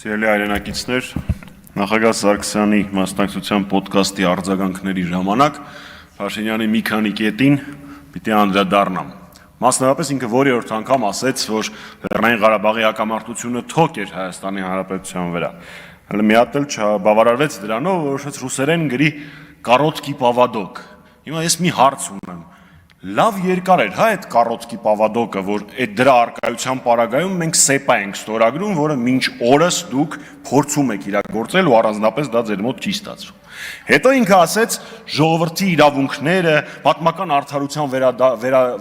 Սիրելի հայրենակիցներ, նախագահ Սարգսյանի մասնակցության ոդկասթի արձագանքների ժամանակ Փաշինյանի մի քանի կետին պիտի անդրադառնամ։ Մասնավորապես ինքը որի օրդ անգամ ասեց, որ Լեռնային Ղարաբաղի հակամարտությունը թոք էր Հայաստանի Հանրապետության վրա։ Հələ մի հատ էլ չբավարարվեց դրանով, որոշեց ռուսերեն գրի «Կառոտկի պավադոկ»։ Հիմա ես մի հարց ունեմ։ Լավ երկար էր, հա, այդ «Կառոտկի պավադոկը», որ այդ դրա արկայության պարագայում մենք սեպա ենք ստորագրում, որը մինչ օրս դուք փորձում եք իրագործել ու առանձնապես դա ձեր մոտ չի ստացվում։ Հետո ինքը ասեց ժողովրդի իրավունքները, պատմական արդարության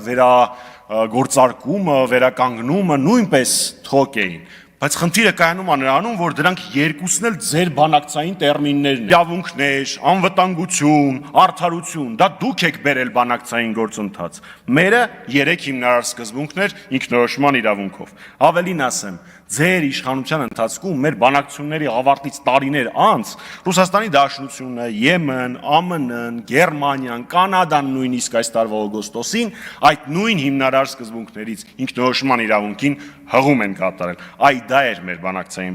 վերագործարկումը, վերականգնումը նույնպես թոք էին։ Բայց խնդիրը կայանում է նրանում, որ դրանք երկուսն էլ ձեր բանակցային տերմիններն են։ Իրավունքներ, անվտանգություն, արդարություն, դա դուք եք բերել բանակցային գործընթաց։ Մերը 3 հիմնարար սկզբունքներ ինքնորոշման իրավունքով։ Ավելին ասեմ, ձեր իշխանության ընթացքում մեր բանակցությունների ավարտից տարիներ անց Ռուսաստանի Դաշնությունը, Եմեն, ԱՄՆ-ն, Գերմանիան, Կանադան նույնիսկ այս տարվա օգոստոսին այդ նույն հիմնարար սկզբունքներից ինքնորոշման իրավունքին հղում են կատարել։ Այ դա էր մեր բանակցային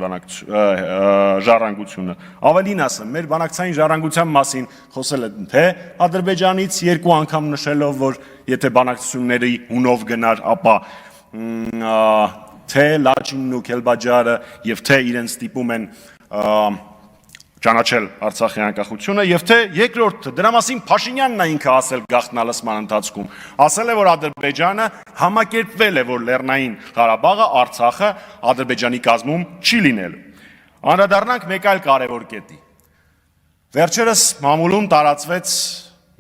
ժառանգությունը։ Ավելին ասեմ, մեր բանակցային ժառանգության մասին խոսել են թե Ադրբեջանից 2 անգամ նշելով, որ եթե բանակցությունների հունով գնար, ապա թե Լաչինն ու Քելբաջարը եւ թե իրեն ստիպում են ճանաչել Արցախի անկախությունը եւ թե երկրորդը դրա մասին Փաշինյանն է ինքը ասել գաղտնալսման ընթացքում ասել է որ Ադրբեջանը համակերպվել է որ Լեռնային Ղարաբաղը Արցախը Ադրբեջանի կազմում չի լինելու անդրադառնանք մեկ այլ կարևոր կետի վերջերս մամուլում տարածվեց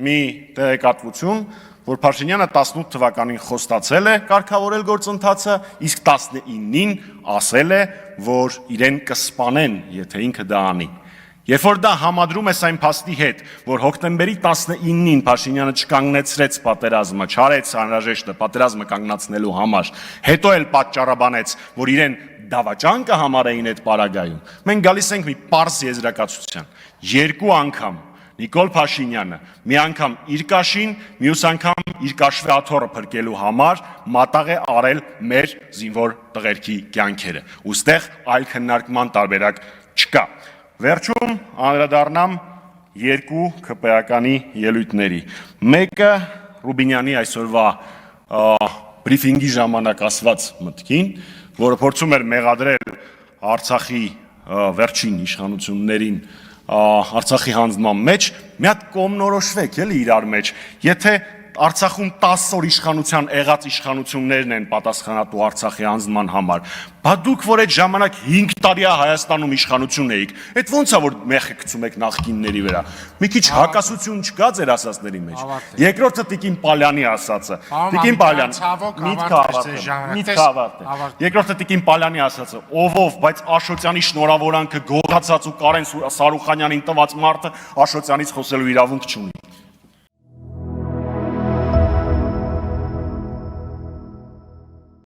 մի տեղեկատվություն որ Փաշինյանը 18 թվականին խոստացել է կարգավորել գործընթացը, իսկ 19-ին ասել է, որ իրեն կսպանեն, եթե ինքը դա անի։ Երբ որ դա համադրում ես այն փաստի հետ, որ հոկտեմբերի 19-ին Փաշինյանը չկանգնեցրեց պատերազմը, չարեց անհրաժեշտը պատերազմը կանգնացնելու համար, հետո էլ պատճառաբանեց, որ իրեն դավաճան կհամարեին այդ պարագայում, մենք գալիս ենք մի պարզ եզրակացության, 2 անգամ Նիկոլ Փաշինյանը մի անգամ իր կաշին, մյուս անգամ իր կաշվի աթոռը փրկելու համար մատաղ է արել մեր զինվոր տղերքի կյանքերը։ Ուստեղ այլ քննարկման տարբերակ չկա։ Վերջում անդրադառնամ 2 ԿՊԱ-կանի ելույթների։ Մեկը Ռուբինյանի այսօրվա բրիֆինգի ժամանակ ասված մտքին, որը փորձում էր մեղադրել Արցախի վերջին իշխանություններին Արցախի հանձնման մեջ մի հատ կողմնորոշվեք էլի իրար մեջ եթե Արցախում 10 օր իշխանության եղած իշխանություններն են պատասխանատու Արցախի հանձնման համար բա դուք որ այդ ժամանակ 5 տարի Հայաստանում իշխանություն էիք այդ ոնց է որ մեղքը գցում եք նախկինների վրա մի քիչ հակասություն չկա ձեր ասածների մեջ երկրորդը Տիկին Պալյանի ասածը Տիկին Պալյան երկրորդը Տիկին Պալյանի ասածը ով բայց Աշոտյանի շնորհավորանքը գողացած ու Կարեն Սարուխանյանին տված մարդը Աշոտյանից խոսելու իրավունք չունի